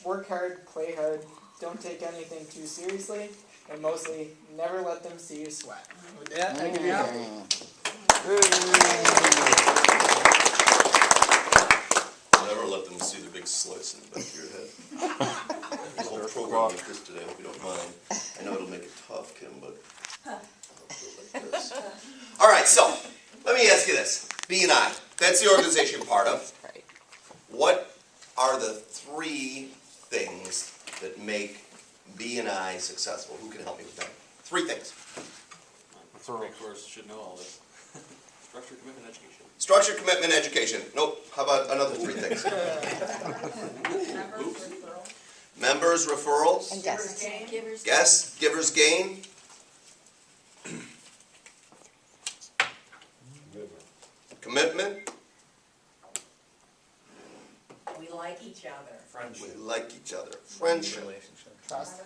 work hard, play hard, don't take anything too seriously, and mostly never let them see you sweat. With that, I give you up. Never let them see the big slice in the back of your head. There's a whole program like this today, I hope you don't mind. I know it'll make it tough, Kim, but I'll do it like this. All right, so let me ask you this. BNI, that's the organization part of. What are the 3 things that make BNI successful? Who can help me with that? 3 things. Of course, should know all this. Structure, commitment, education. Structure, commitment, education. Nope. How about another 3 things? Members, referrals. And guests. Guests, givers gain. Commitment. We like each other. We like each other. Friendship. Trust.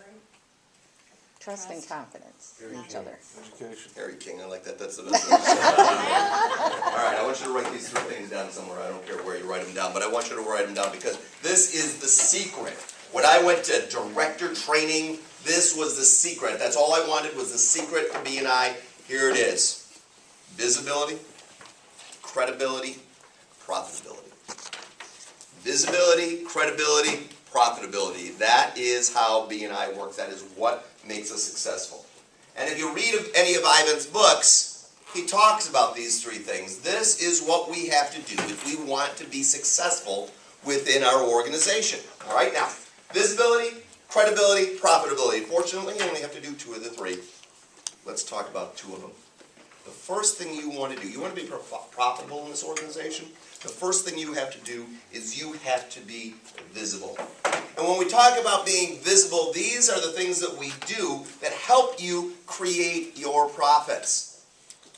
Trust and confidence in each other. Education. Harry King, I like that. That's the best thing to say. All right, I want you to write these 3 things down somewhere. I don't care where you write them down, but I want you to write them down because this is the secret. When I went to director training, this was the secret. That's all I wanted was the secret for BNI. Here it is. Visibility, credibility, profitability. Visibility, credibility, profitability. That is how BNI works. That is what makes us successful. And if you read any of Ivan's books, he talks about these 3 things. This is what we have to do if we want to be successful within our organization. All right, now, visibility, credibility, profitability. Fortunately, you only have to do 2 of the 3. Let's talk about 2 of them. The first thing you want to do, you want to be profitable in this organization, the first thing you have to do is you have to be visible. And when we talk about being visible, these are the things that we do that help you create your profits.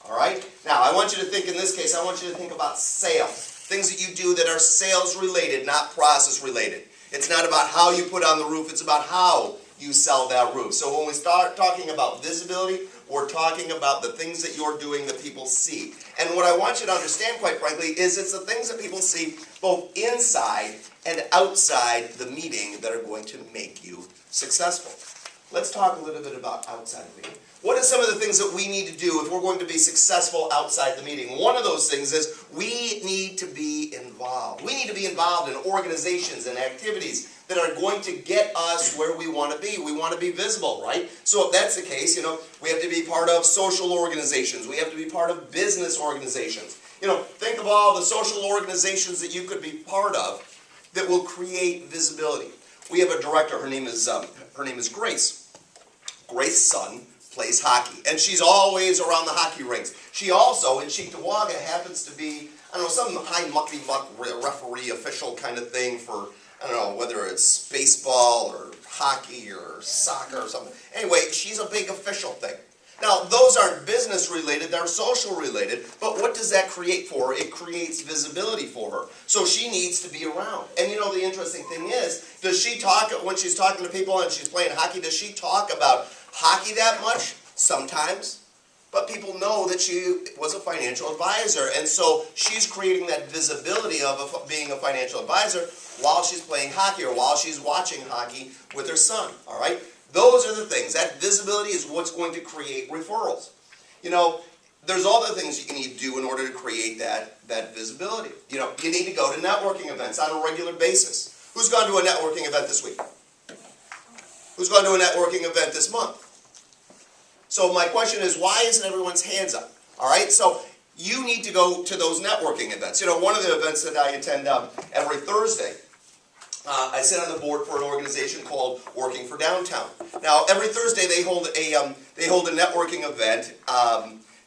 All right? Now, I want you to think in this case, I want you to think about sales. Things that you do that are sales related, not process related. It's not about how you put on the roof, it's about how you sell that roof. So when we start talking about visibility, we're talking about the things that you're doing that people see. And what I want you to understand, quite frankly, is it's the things that people see both inside and outside the meeting that are going to make you successful. Let's talk a little bit about outside the meeting. What are some of the things that we need to do if we're going to be successful outside the meeting? One of those things is we need to be involved. We need to be involved in organizations and activities that are going to get us where we want to be. We want to be visible, right? So if that's the case, we have to be part of social organizations. We have to be part of business organizations. Think of all the social organizations that you could be part of that will create visibility. We have a director. Her name is Grace. Grace's son plays hockey, and she's always around the hockey rinks. She also, in Cheektowaga, happens to be, some high mucky-muck referee official kind of thing for, whether it's baseball or hockey or soccer or something. Anyway, she's a big official thing. Now, those aren't business related, they're social related, but what does that create for her? It creates visibility for her. So she needs to be around. And the interesting thing is, does she talk, when she's talking to people and she's playing hockey, does she talk about hockey that much? Sometimes. But people know that she was a financial advisor, and so she's creating that visibility of being a financial advisor while she's playing hockey or while she's watching hockey with her son, all right? Those are the things. That visibility is what's going to create referrals. There's all the things you need to do in order to create that visibility. You need to go to networking events on a regular basis. Who's gone to a networking event this week? Who's gone to a networking event this month? So my question is, why isn't everyone's hands up? All right, so you need to go to those networking events. One of the events that I attend every Thursday, I sit on the board for an organization called Working for Downtown. Now, every Thursday they hold a networking event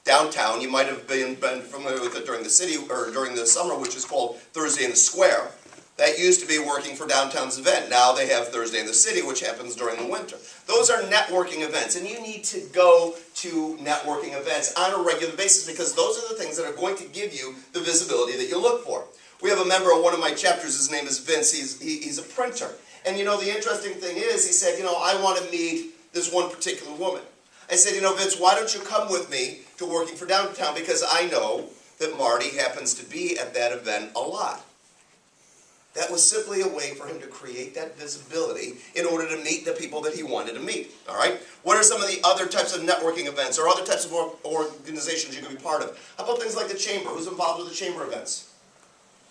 downtown. You might have been familiar with it during the city or during the summer, which is called Thursday in the Square. That used to be Working for Downtown's event. Now they have Thursday in the City, which happens during the winter. Those are networking events, and you need to go to networking events on a regular basis because those are the things that are going to give you the visibility that you look for. We have a member of one of my chapters, his name is Vince, he's a printer. And the interesting thing is, he said, I want to meet this one particular woman. I said, Vince, why don't you come with me to Working for Downtown because I know that Marty happens to be at that event a lot. That was simply a way for him to create that visibility in order to meet the people that he wanted to meet. All right? What are some of the other types of networking events or other types of organizations you can be part of? How about things like the chamber? Who's involved with the chamber events?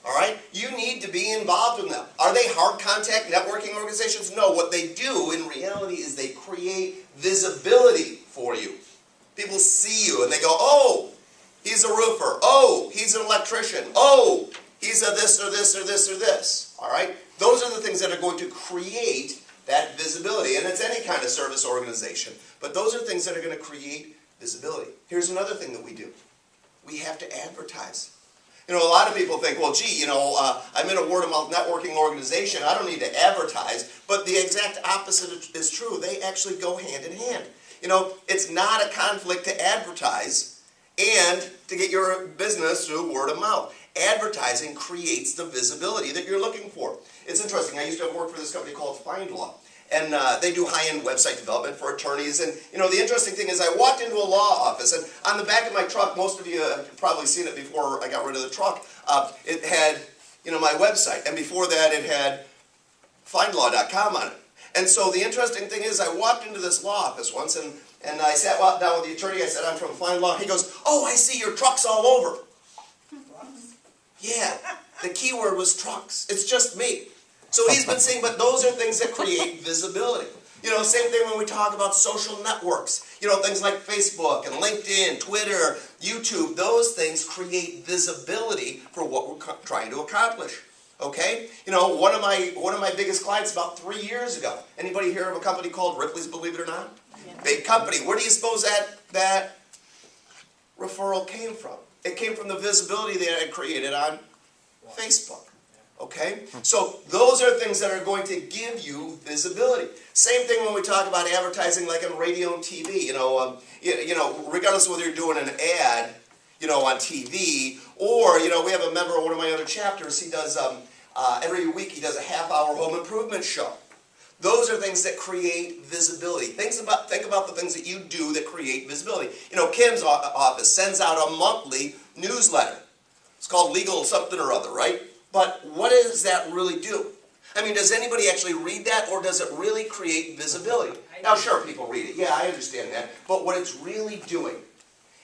All right? You need to be involved in them. Are they hard contact networking organizations? No. What they do in reality is they create visibility for you. People see you and they go, oh, he's a roofer. Oh, he's an electrician. Oh, he's a this or this or this or this. All right? Those are the things that are going to create that visibility. And it's any kind of service organization. But those are things that are going to create visibility. Here's another thing that we do. We have to advertise. You know, a lot of people think, well, gee, you know, I'm in a word-of-mouth networking organization. I don't need to advertise. But the exact opposite is true. They actually go hand in hand. You know, it's not a conflict to advertise and to get your business through word of mouth. Advertising creates the visibility that you're looking for. It's interesting. I used to work for this company called FindLaw. And they do high-end website development for attorneys. And, you know, the interesting thing is I walked into a law office, and on the back of my truck, most of you have probably seen it before I got rid of the truck, it had, you know, my website. And before that, it had findlaw.com on it. And so the interesting thing is I walked into this law office once, and I sat down with the attorney. I said, I'm from FindLaw. He goes, oh, I see your truck's all over. Yeah, the keyword was trucks. It's just me. So he's been saying, but those are things that create visibility. You know, same thing when we talk about social networks. You know, things like Facebook and LinkedIn, Twitter, YouTube. Those things create visibility for what we're trying to accomplish. Okay? You know, one of my biggest clients about 3 years ago. Anybody hear of a company called Ripley's, believe it or not? Yeah. Big company. Where do you suppose that referral came from? It came from the visibility that I created on Facebook. Okay? So those are things that are going to give you visibility. Same thing when we talk about advertising like on radio and TV. You know, regardless of whether you're doing an ad, you know, on TV, or, you know, we have a member of one of my other chapters, he does, every week he does a half-hour home improvement show. Those are things that create visibility. Think about the things that you do that create visibility. You know, Kim's office sends out a monthly newsletter. It's called Legal Something or Other, right? But what does that really do? I mean, does anybody actually read that, or does it really create visibility? Now, sure, people read it. Yeah, I understand that. But what it's really doing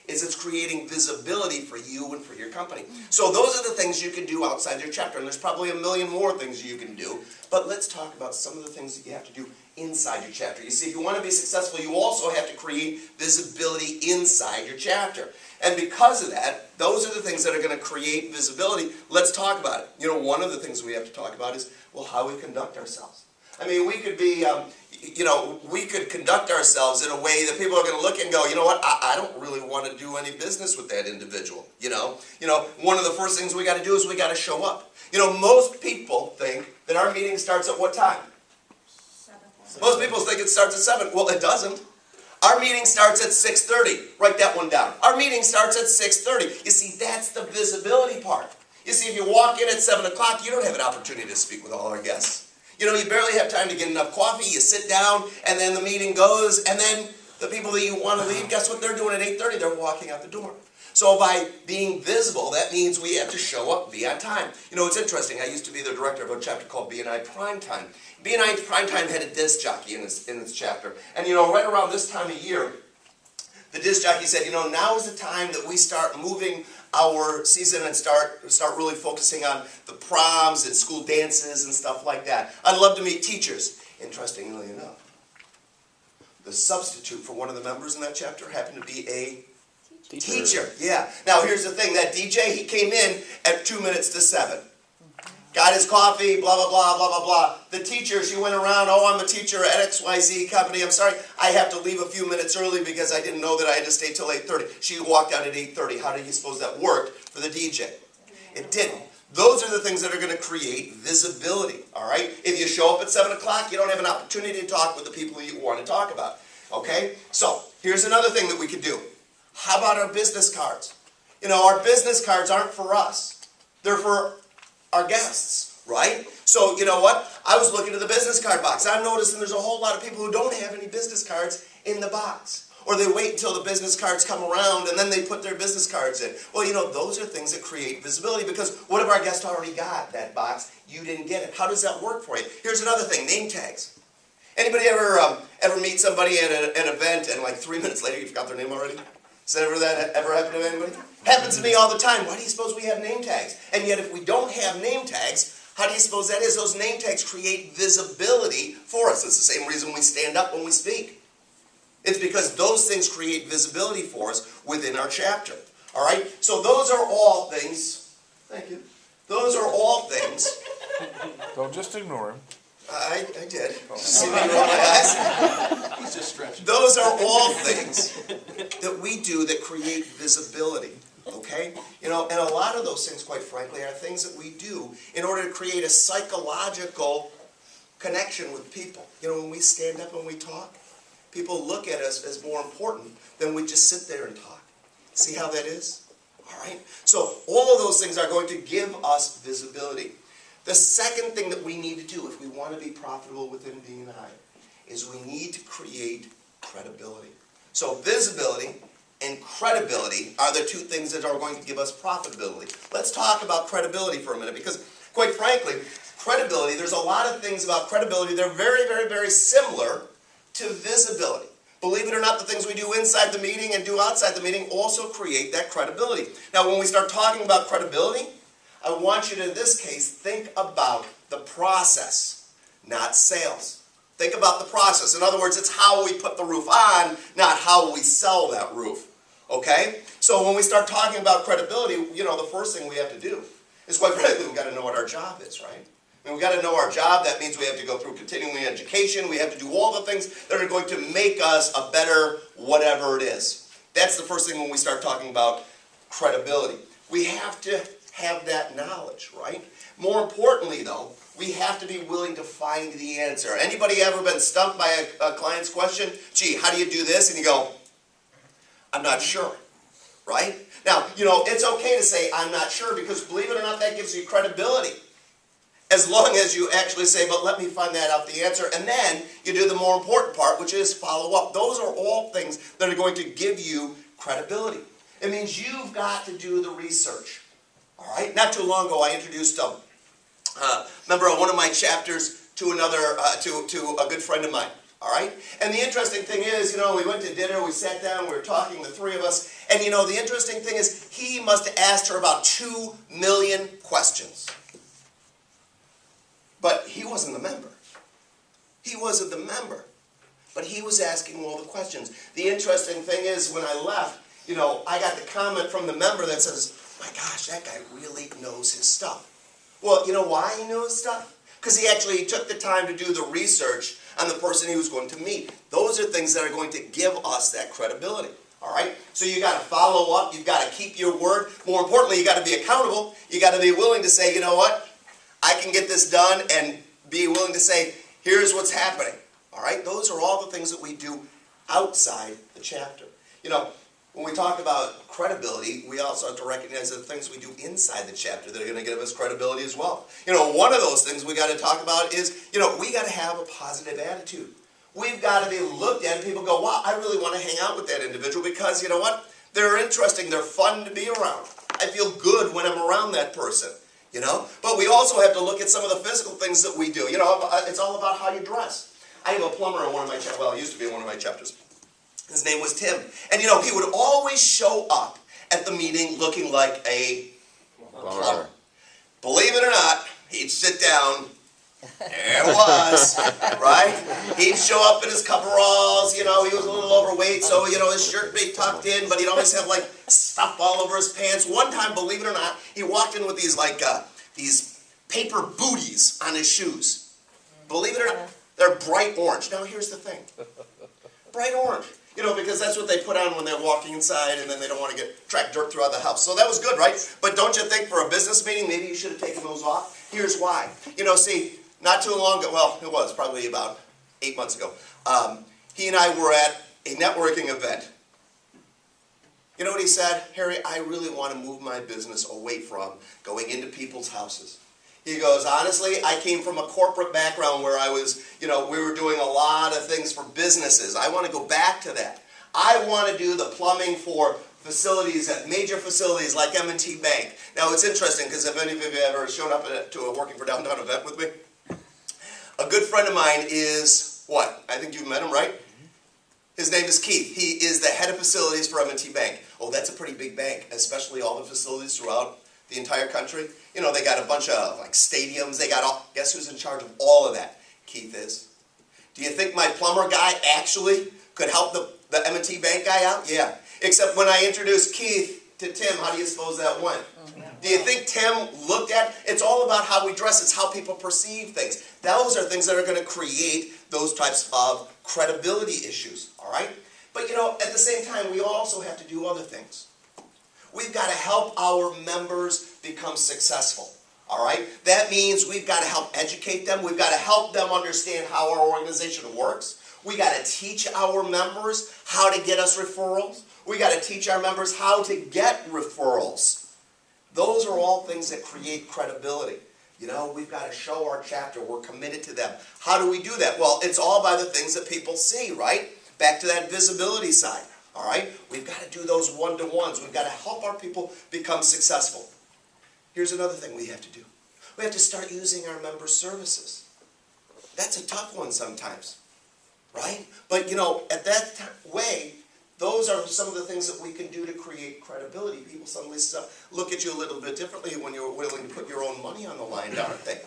is it's creating visibility for you and for your company. So those are the things you can do outside your chapter. And there's probably a million more things you can do. But let's talk about some of the things that you have to do inside your chapter. You see, if you want to be successful, you also have to create visibility inside your chapter. And because of that, those are the things that are going to create visibility. Let's talk about it. You know, one of the things we have to talk about is, well, how we conduct ourselves. I mean, we could be, we could conduct ourselves in a way that people are going to look and go, you know what, I don't really want to do any business with that individual. You know, one of the first things we got to do is we got to show up. You know, most people think that our meeting starts at what time? 7. Most people think it starts at 7. Well, it doesn't. Our meeting starts at 6:30. Write that one down. Our meeting starts at 6:30. You see, that's the visibility part. You see, if you walk in at 7 o'clock, you don't have an opportunity to speak with all our guests. You know, you barely have time to get enough coffee. You sit down, and then the meeting goes, and then the people that you want to leave, guess what they're doing at 8:30? They're walking out the door. So by being visible, that means we have to show up, be on time. You know, it's interesting. I used to be the director of a chapter called BNI Primetime. BNI Primetime had a disc jockey in this chapter. And, you know, right around this time of year, the disc jockey said, you know, now is the time that we start moving our season and start really focusing on the proms and school dances and stuff like that. I'd love to meet teachers. Interestingly enough, the substitute for one of the members in that chapter happened to be a teacher. Yeah. Now here's the thing. That DJ, he came in at 2 minutes to 7. Got his coffee, blah, blah, blah, blah, blah, blah. The teacher, she went around, oh, I'm a teacher at XYZ company. I'm sorry, I have to leave a few minutes early because I didn't know that I had to stay till 8:30. She walked out at 8:30. How do you suppose that worked for the DJ? It didn't. Those are the things that are going to create visibility, all right? If you show up at 7 o'clock, you don't have an opportunity to talk with the people you want to talk about, okay? So here's another thing that we could do. How about our business cards? You know, our business cards aren't for us. They're for our guests, right? So, you know what? I was looking at the business card box. I'm noticing there's a whole lot of people who don't have any business cards in the box. Or they wait until the business cards come around and then they put their business cards in. Well, those are things that create visibility, because what if our guest already got that box? You didn't get it. How does that work for you? Here's another thing, name tags. Anybody ever meet somebody at an event and like 3 minutes later you forgot their name already? Has that ever happened to anybody? Happens to me all the time. Why do you suppose we have name tags? And yet if we don't have name tags, how do you suppose that is? Those name tags create visibility for us. It's the same reason we stand up when we speak. It's because those things create visibility for us within our chapter. All right? So those are all things. Thank you. Those are all things. Don't just ignore him. I did. See me roll my eyes? He's just stretching. Those are all things that we do that create visibility. Okay? And a lot of those things, quite frankly, are things that we do in order to create a psychological connection with people. When we stand up and we talk, people look at us as more important than we just sit there and talk. See how that is? All right? So all of those things are going to give us visibility. The second thing that we need to do if we want to be profitable within BNI is we need to create credibility. So visibility and credibility are the two things that are going to give us profitability. Let's talk about credibility for a minute, because quite frankly, credibility, there's a lot of things about credibility that are very, very, very similar to visibility. Believe it or not, the things we do inside the meeting and do outside the meeting also create that credibility. Now, when we start talking about credibility, I want you to, in this case, think about the process, not sales. Think about the process. In other words, it's how we put the roof on, not how we sell that roof. Okay? So when we start talking about credibility, the first thing we have to do is, quite frankly, we've got to know what our job is, right? We've got to know our job. That means we have to go through continuing education. We have to do all the things that are going to make us a better whatever it is. That's the first thing when we start talking about credibility. We have to have that knowledge, right? More importantly, though, we have to be willing to find the answer. Anybody ever been stumped by a client's question? Gee, how do you do this? And you go, I'm not sure, right? Now, it's okay to say I'm not sure, because believe it or not, that gives you credibility. As long as you actually say, but let me find that out, the answer, and then you do the more important part, which is follow up. Those are all things that are going to give you credibility. It means you've got to do the research. All right? Not too long ago, I introduced member of one of my chapters to another, to a good friend of mine. All right? And the interesting thing is, we went to dinner, we sat down, we were talking, the three of us, and the interesting thing is, he must have asked her about 2 million questions. But he wasn't the member. He wasn't the member. But he was asking all the questions. The interesting thing is, when I left, I got the comment from the member that says, my gosh, that guy really knows his stuff. Well, you know why he knew his stuff? Because he actually took the time to do the research on the person he was going to meet. Those are things that are going to give us that credibility. All right? So you got to follow up. You've got to keep your word. More importantly, you got to be accountable. You got to be willing to say, you know what? I can get this done, and be willing to say, here's what's happening. All right? Those are all the things that we do outside the chapter. When we talk about credibility, we also have to recognize the things we do inside the chapter that are going to give us credibility as well. One of those things we got to talk about is, we got to have a positive attitude. We've got to be looked at and people go, wow, I really want to hang out with that individual because, you know what? They're interesting. They're fun to be around. I feel good when I'm around that person. But we also have to look at some of the physical things that we do. It's all about how you dress. I have a plumber in one of my chapters. Well, he used to be in one of my chapters. His name was Tim. And he would always show up at the meeting looking like a plumber. Believe it or not, he'd sit down. There it was, right? He'd show up in his coveralls, he was a little overweight, so, his shirt would be tucked in, but he'd always have, stuff all over his pants. One time, believe it or not, he walked in with these, these paper booties on his shoes. Believe it or not, they're bright orange. Now, here's the thing. Bright orange. Because that's what they put on when they're walking inside, and then they don't want to get track dirt throughout the house. So that was good, right? But don't you think for a business meeting, maybe you should have taken those off? Here's why. See, not too long ago, well, it was probably about 8 months ago, he and I were at a networking event. You know what he said? Harry, I really want to move my business away from going into people's houses. He goes, honestly, I came from a corporate background where I was, we were doing a lot of things for businesses. I want to go back to that. I want to do the plumbing for facilities, at major facilities like M&T Bank. Now it's interesting because if any of you have ever shown up to a Working for Downtown event with me, a good friend of mine is what? I think you've met him, right? His name is Keith. He is the head of facilities for M&T Bank. Oh, that's a pretty big bank, especially all the facilities throughout the entire country. You know, they got a bunch of like stadiums. They got all, guess who's in charge of all of that? Keith is. Do you think my plumber guy actually could help the M&T Bank guy out? Yeah. Except when I introduced Keith to Tim, how do you suppose that went? Do you think Tim looked at, it's all about how we dress, it's how people perceive things. Those are things that are going to create those types of credibility issues, all right? But you know, at the same time, we also have to do other things. We've got to help our members become successful, all right? That means we've got to help educate them. We've got to help them understand how our organization works. We got to teach our members how to get us referrals. We got to teach our members how to get referrals. Those are all things that create credibility. You know, we've got to show our chapter. We're committed to them. How do we do that? Well, it's all by the things that people see, right? Back to that visibility side, all right? We've got to do those one-to-ones. We've got to help our people become successful. Here's another thing we have to do. We have to start using our member services. That's a tough one sometimes, right? But, you know, at that way, those are some of the things that we can do to create credibility. People suddenly look at you a little bit differently when you're willing to put your own money on the line, aren't they?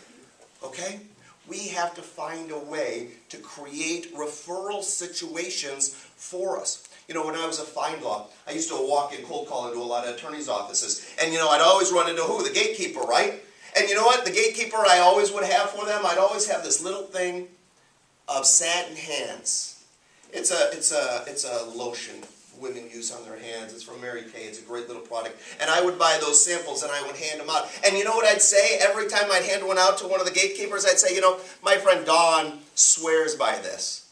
Okay? We have to find a way to create referral situations for us. You know, when I was a fine law, I used to walk in cold call into a lot of attorneys' offices. And, you know, I'd always run into who? The gatekeeper, right? And you know what? The gatekeeper I always would have for them, I'd always have this little thing of satin hands. It's a lotion women use on their hands. It's from Mary Kay. It's a great little product. And I would buy those samples and I would hand them out. And you know what I'd say? Every time I'd hand one out to one of the gatekeepers, I'd say, you know, my friend Dawn swears by this.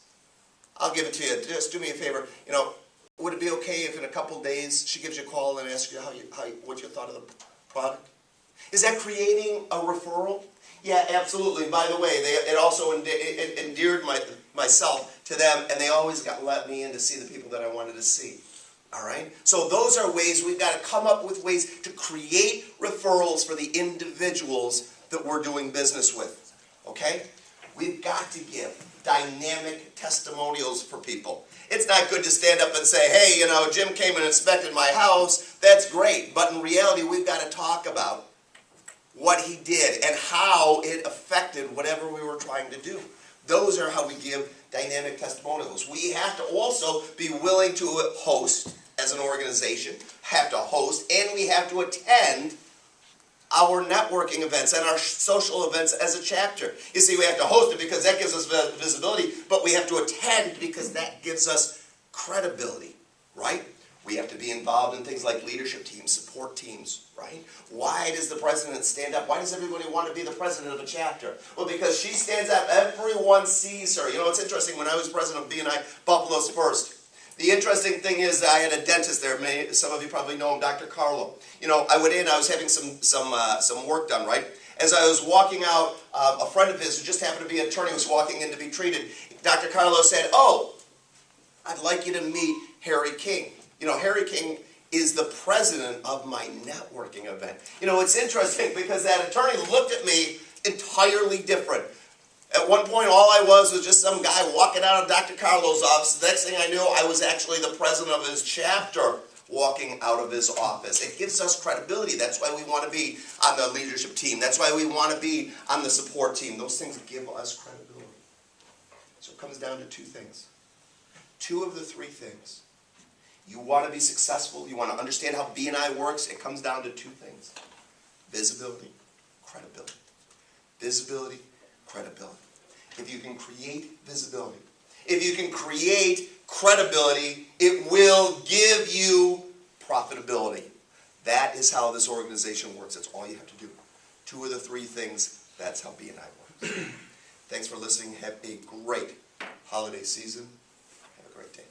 I'll give it to you. Just do me a favor. You know, would it be okay if in a couple days she gives you a call and asks you what you thought of the product? Is that creating a referral? Yeah, absolutely. By the way, it also endeared myself to them, and they always let me in to see the people that I wanted to see. All right? So those are ways we've got to come up with ways to create referrals for the individuals that we're doing business with. Okay? We've got to give dynamic testimonials for people. It's not good to stand up and say, hey, you know, Jim came and inspected my house. That's great. But in reality, we've got to talk about what he did and how it affected whatever we were trying to do. Those are how we give dynamic testimonials. We have to also be willing to host as an organization, have to host, and we have to attend our networking events and our social events as a chapter. You see, we have to host it because that gives us visibility, but we have to attend because that gives us credibility, right? We have to be involved in things like leadership teams, support teams, right? Why does the president stand up? Why does everybody want to be the president of a chapter? Well, because she stands up, everyone sees her. You know, it's interesting, when I was president of BNI, Buffalo's First, the interesting thing is I had a dentist there. Some of you probably know him, Dr. Carlo. You know, I went in, I was having some work done, right? As I was walking out, a friend of his who just happened to be an attorney was walking in to be treated. Dr. Carlo said, oh, I'd like you to meet Harry King. You know, Harry King is the president of my networking event. You know, it's interesting because that attorney looked at me entirely different. At one point, all I was just some guy walking out of Dr. Carlo's office. The next thing I knew, I was actually the president of his chapter walking out of his office. It gives us credibility. That's why we want to be on the leadership team. That's why we want to be on the support team. Those things give us credibility. So it comes down to two things. Two of the three things. You want to be successful, you want to understand how BNI works, it comes down to two things. Visibility, credibility. Visibility, credibility. If you can create visibility, if you can create credibility, it will give you profitability. That is how this organization works. That's all you have to do. Two of the three things, that's how BNI works. Thanks for listening. Have a great holiday season. Have a great day.